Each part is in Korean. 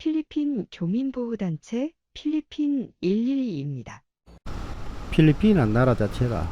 필리핀 교민보호단체 필리핀 112입니다. 필리핀이라는 나라 자체가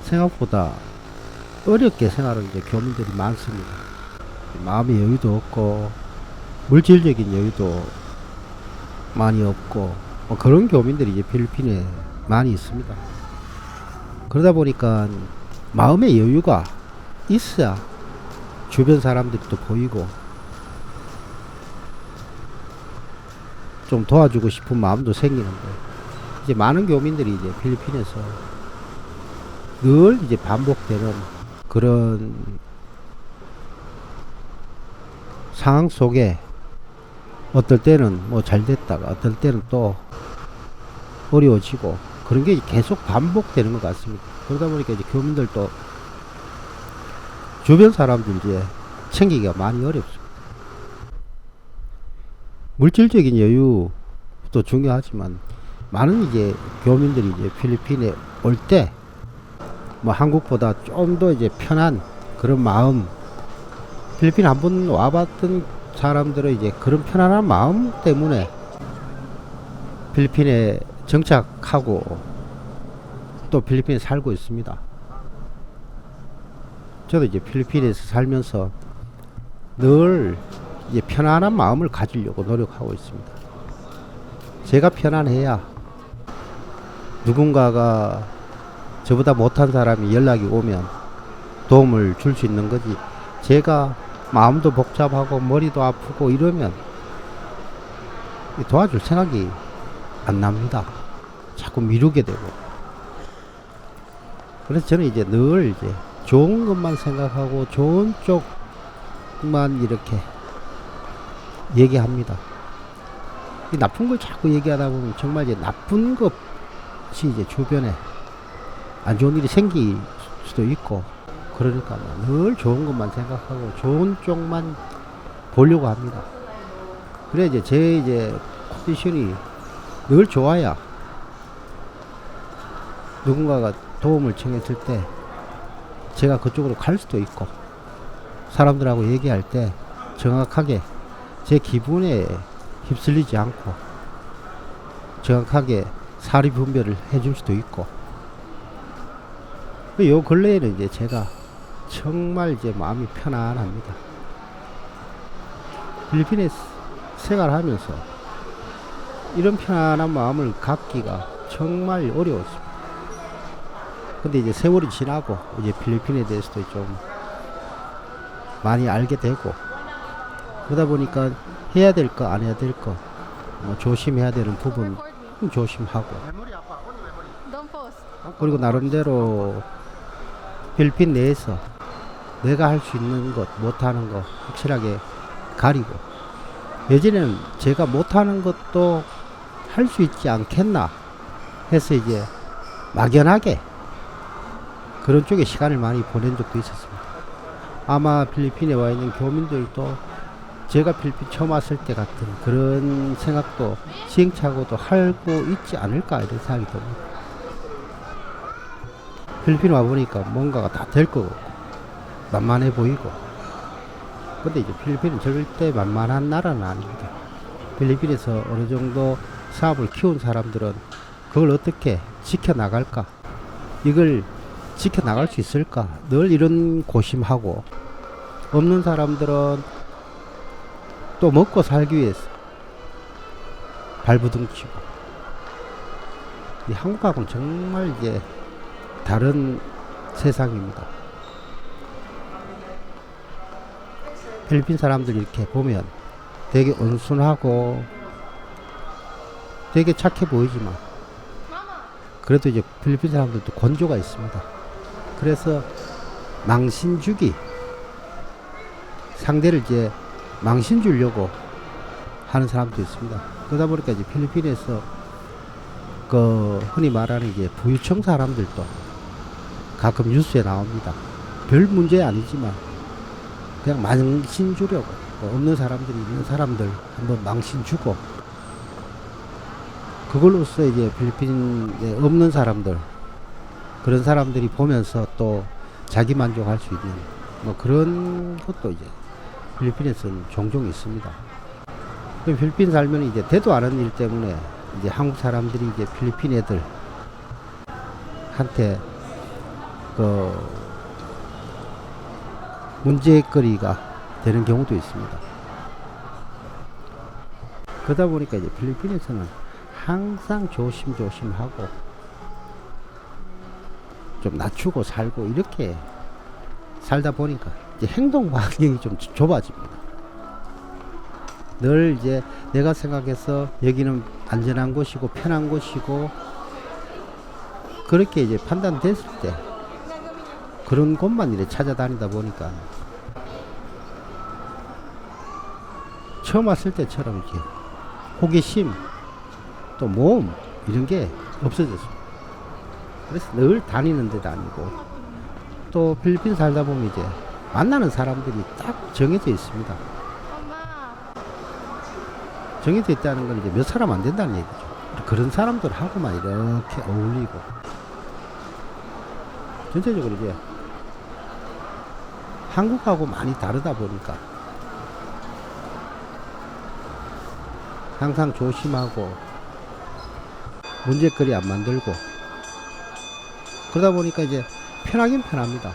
생각보다 어렵게 생활하는 이제 교민들이 많습니다. 마음의 여유도 없고 물질적인 여유도 많이 없고 그런 교민들이 이제 필리핀에 많이 있습니다. 그러다 보니까 마음의 여유가 있어야 주변 사람들이 또 보이고 좀 도와주고 싶은 마음도 생기는데, 이제 많은 교민들이 이제 필리핀에서 늘 이제 반복되는 그런 상황 속에 어떨 때는 뭐 잘 됐다가 어떨 때는 또 어려워지고 그런 게 계속 반복되는 것 같습니다. 그러다 보니까 이제 교민들도 주변 사람들 이제 챙기기가 많이 어렵습니다. 물질적인 여유도 중요하지만 많은 이제 교민들이 이제 필리핀에 올 때 뭐 한국보다 좀 더 이제 편한 그런 마음, 필리핀 한번 와봤던 사람들은 이제 그런 편안한 마음 때문에 필리핀에 정착하고 또 필리핀에 살고 있습니다. 저도 이제 필리핀에서 살면서 늘 이제 편안한 마음을 가지려고 노력하고 있습니다. 제가 편안해야 누군가가 저보다 못한 사람이 연락이 오면 도움을 줄 수 있는 거지, 제가 마음도 복잡하고 머리도 아프고 이러면 도와줄 생각이 안 납니다. 자꾸 미루게 되고. 그래서 저는 이제 늘 이제 좋은 것만 생각하고 좋은 쪽만 이렇게 얘기합니다. 이 나쁜 걸 자꾸 얘기하다 보면 정말 이제 나쁜 것이 이제 주변에 안 좋은 일이 생길 수도 있고, 그러니까 늘 좋은 것만 생각하고 좋은 쪽만 보려고 합니다. 그래 이제 제 이제 컨디션이 늘 좋아야 누군가가 도움을 청했을 때 제가 그쪽으로 갈 수도 있고, 사람들하고 얘기할 때 정확하게 제 기분에 휩쓸리지 않고 정확하게 사리 분별을 해줄 수도 있고. 요 근래에는 이제 제가 정말 이제 마음이 편안합니다. 필리핀에 생활하면서 이런 편안한 마음을 갖기가 정말 어려웠습니다. 근데 이제 세월이 지나고 이제 필리핀에 대해서도 좀 많이 알게 되고, 그러다 보니까 해야 될 거 안 해야 될 거, 뭐 조심해야 되는 부분 조심하고, 그리고 나름대로 필리핀 내에서 내가 할 수 있는 것 못하는 거 확실하게 가리고, 예전에는 제가 못하는 것도 할 수 있지 않겠나 해서 이제 막연하게 그런 쪽에 시간을 많이 보낸 적도 있었습니다. 아마 필리핀에 와 있는 교민들도 제가 필리핀 처음 왔을 때 같은 그런 생각도 시행착오도 하고 있지 않을까 이런 생각이 듭니다. 필리핀 와보니까 뭔가가 다 될 것 같고 만만해 보이고, 근데 이제 필리핀은 절대 만만한 나라는 아닙니다. 필리핀에서 어느 정도 사업을 키운 사람들은 그걸 어떻게 지켜나갈까, 이걸 지켜나갈 수 있을까, 늘 이런 고심하고, 없는 사람들은 또 먹고 살기 위해서 발부둥치고. 이 한국하고는 정말 이제 다른 세상입니다. 필리핀 사람들 이렇게 보면 되게 온순하고 되게 착해 보이지만 그래도 이제 필리핀 사람들도 건조가 있습니다. 그래서 망신 주기, 상대를 이제 망신 주려고 하는 사람도 있습니다. 그러다 보니까 이제 필리핀에서 그 흔히 말하는 이제 부유층 사람들도 가끔 뉴스에 나옵니다. 별 문제 아니지만 그냥 망신 주려고, 없는 사람들이 있는 사람들 한번 망신 주고, 그걸로써 이제 필리핀에 없는 사람들, 그런 사람들이 보면서 또 자기 만족할 수 있는 뭐 그런 것도 이제 필리핀에서는 종종 있습니다. 그럼 필리핀 살면 이제 되도 않은 일 때문에 이제 한국 사람들이 이제 필리핀 애들한테 그 문제거리가 되는 경우도 있습니다. 그러다 보니까 이제 필리핀에서는 항상 조심조심하고 좀 낮추고 살고 이렇게 살다 보니까 이제 행동 반경이 좀 좁아집니다. 늘 이제 내가 생각해서 여기는 안전한 곳이고 편한 곳이고 그렇게 이제 판단됐을 때 그런 곳만 이렇게 찾아다니다 보니까 처음 왔을 때처럼 이렇게 호기심 또 모험 이런 게 없어졌습니다. 그래서 늘 다니는 데 다니고 또 필리핀 살다 보면 이제 만나는 사람들이 딱 정해져 있습니다. 정해져 있다는 건 이제 몇 사람 안 된다는 얘기죠. 그런 사람들하고만 이렇게 어울리고 전체적으로 이제 한국하고 많이 다르다 보니까 항상 조심하고 문제거리 안 만들고 그러다 보니까 이제 편하긴 편합니다.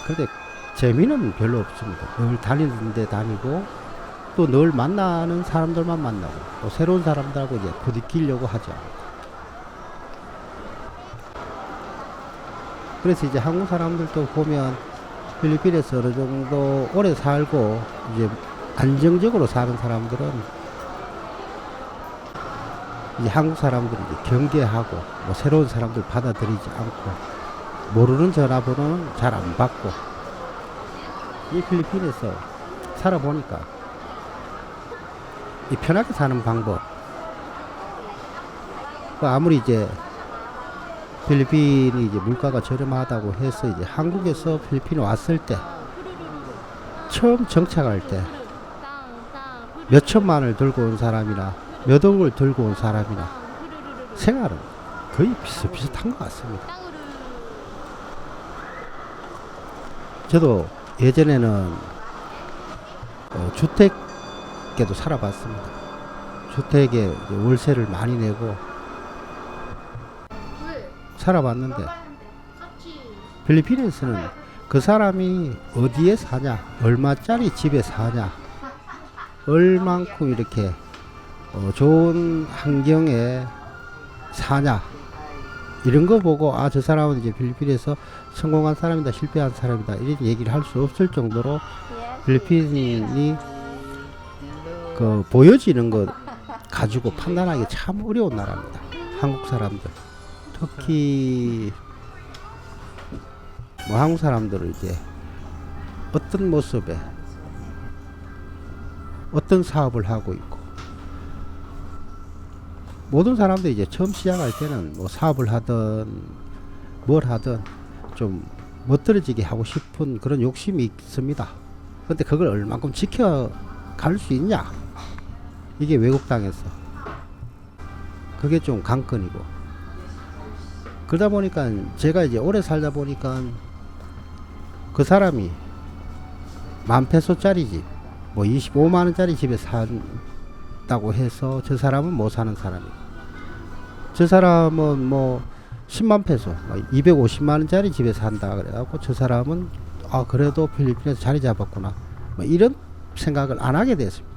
그런데 재미는 별로 없습니다. 늘 다니는 데 다니고 또 늘 만나는 사람들만 만나고 또 새로운 사람들하고 이제 부딪히려고 하지 않고 그래서 이제 한국 사람들도 보면 필리핀에서 어느 정도 오래 살고 이제 안정적으로 사는 사람들은 이제 한국 사람들이 이제 경계하고 뭐 새로운 사람들 받아들이지 않고 모르는 전화번호는 잘 안 받고 이 필리핀에서 살아보니까 이 편하게 사는 방법 아무리 이제 필리핀이 이제 물가가 저렴하다고 해서 이제 한국에서 필리핀에 왔을 때 처음 정착할 때 몇 천만을 들고 온 사람이나 몇 억을 들고 온 사람이나 생활은 거의 비슷비슷한 것 같습니다. 저도 예전에는 주택에도 살아봤습니다. 주택에 월세를 많이 내고 살아봤는데 필리핀에서는 그 사람이 어디에 사냐, 얼마짜리 집에 사냐, 얼만큼 이렇게 좋은 환경에 사냐 이런 거 보고 아 저 사람은 이제 필리핀에서 성공한 사람이다 실패한 사람이다 이런 얘기를 할 수 없을 정도로 필리핀이 그 보여지는 것 가지고 판단하기 참 어려운 나라입니다. 한국 사람들 특히 뭐 한국 사람들을 이제 어떤 모습에 어떤 사업을 하고 있고 모든 사람들이 이제 처음 시작할 때는 뭐 사업을 하든 뭘 하든 좀 멋들어지게 하고 싶은 그런 욕심이 있습니다. 근데 그걸 얼만큼 지켜갈 수 있냐 이게 외국 땅에서 그게 좀 관건이고 그러다 보니까 제가 이제 오래 살다 보니까 그 사람이 10,000페소짜리 집 뭐 25만원짜리 집에 산다고 해서 저 사람은 못 사는 사람이고 저 사람은 뭐 10만 페소 250만원짜리 집에 산다 그래갖고 저 사람은 아 그래도 필리핀에서 자리 잡았구나 뭐 이런 생각을 안 하게 됐습니다.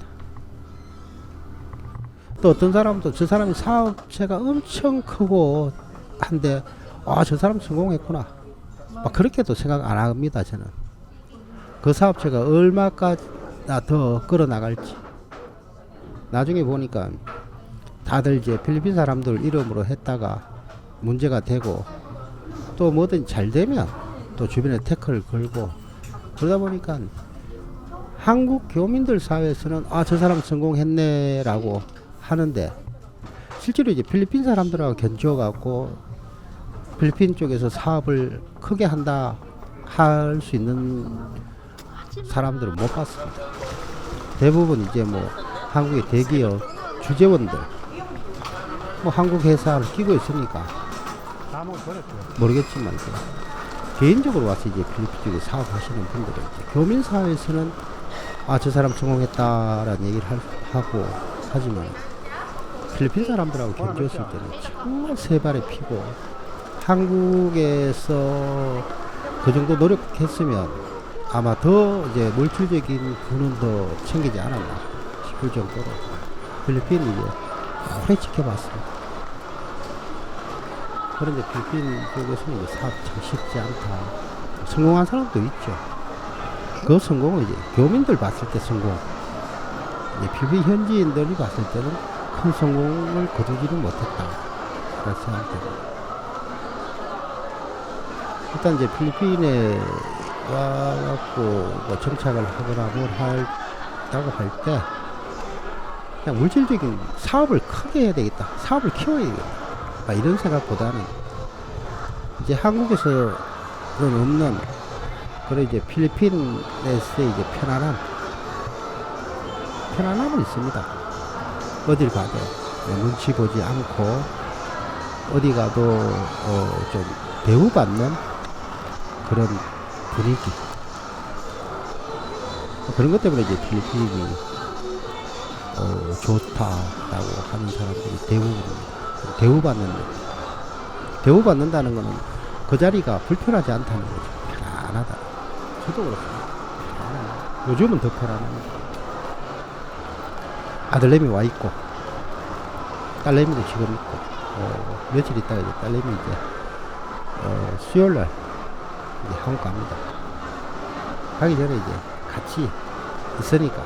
또 어떤 사람도 저 사람이 사업체가 엄청 크고 한데 아 저 사람 성공했구나 막 그렇게도 생각 안 합니다. 저는 그 사업체가 얼마까지 더 끌어나갈지 나중에 보니까 다들 이제 필리핀 사람들 이름으로 했다가 문제가 되고 또 뭐든 잘 되면 또 주변에 태클을 걸고 그러다 보니까 한국 교민들 사회에서는 아 저 사람 성공했네 라고 하는데 실제로 이제 필리핀 사람들하고 견주어 갖고 필리핀 쪽에서 사업을 크게 한다 할 수 있는 사람들은 못 봤습니다. 대부분 이제 뭐 한국의 대기업 주재원들 뭐 한국 회사를 끼고 있으니까 모르겠지만 개인적으로 와서 이제 필리핀 쪽에 사업하시는 분들은 이제 교민 사회에서는 저 사람 성공했다라는 얘기를 하고 하지만 필리핀 사람들하고 견주었을 때는 정말 세 발에 피고 한국에서 그 정도 노력했으면 아마 더 이제 물질적인 부는 더 챙기지 않았나 싶을 정도로 필리핀이 이제 오래 지켜봤습니다. 그런데 필리핀 쪽에서는 이제 사업 참 쉽지 않다. 성공한 사람도 있죠. 그 성공은 이제 교민들 봤을 때 성공, 이제 필리핀 현지인들이 봤을 때는 큰 성공을 거두지는 못했다. 그렇게 생각됩니다. 일단 이제 필리핀에 와갖고 뭐 정착을 하거나 뭘 한다고 할 때 그냥 물질적인 사업을 크게 해야 되겠다. 사업을 키워야 되겠다. 이런 생각보다는 이제 한국에서는 없는 그런 이제 필리핀에서의 이제 편안함은 있습니다. 어딜 가도 눈치 보지 않고 어디 가도 좀 대우받는 그런 분위기, 그런 것 때문에 이제 필리핀이 좋다라고 하는 사람들이 대부분입니다. 대우받는다는 거는 그 자리가 불편하지 않다는 거죠. 편안하다. 저도 그렇습니다. 요즘은 더 편안합니다. 아들내미 와 있고 딸내미도 지금 있고 며칠 있다가 이제 딸내미 이제 수요일날 이제 한국 갑니다. 가기 전에 이제 같이 있으니까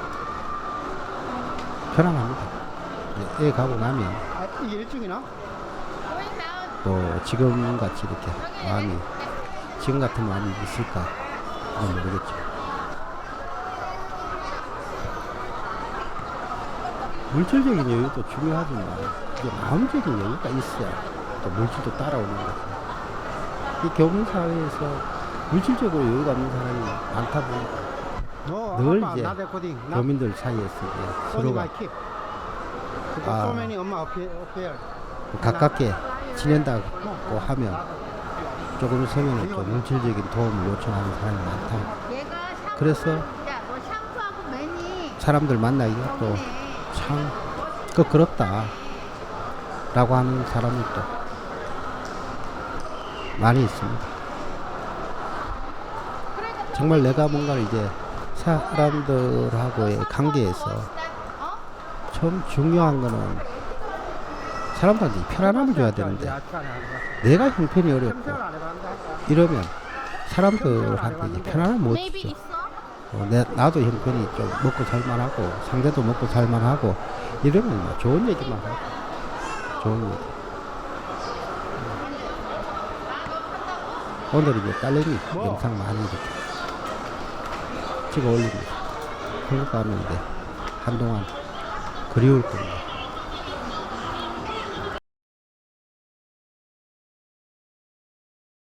편안합니다. 애 가고 나면 이게 일종이나? 또 지금 같이 이렇게 지금 같은 마음이 있을까 모르겠죠. 물질적인 여유도 중요하지만 이제 마음적인 여유가 있어야 또 물질도 따라오는 거죠. 이 교민 사회에서 물질적으로 여유가 없는 사람이 많다 보니까 늘 이제 교민들 사이에서 이제 서로가 가깝게 지낸다고 하면 조금 있으면 좀 물질적인 도움을 요청하는 사람이 많다. 그래서 사람들 만나기가 또 참 끄끄럽다 라고 하는 사람이 또 많이 있습니다. 정말 내가 뭔가를 이제 사람들하고의 관계에서 참 중요한 거는 사람들한테 편안함을 줘야 되는데 내가 형편이 어렵고 이러면 사람들한테 이제 편안함을 못 주죠. 나도 형편이 좀 먹고 살만하고 상대도 먹고 살만하고 이러면 뭐 좋은 얘기만 하고 좋은 얘기. 오늘 이제 딸내미 영상 많이 이렇게 찍어 올립니다. 한국 가면 이제 한동안 그리울 겁니다.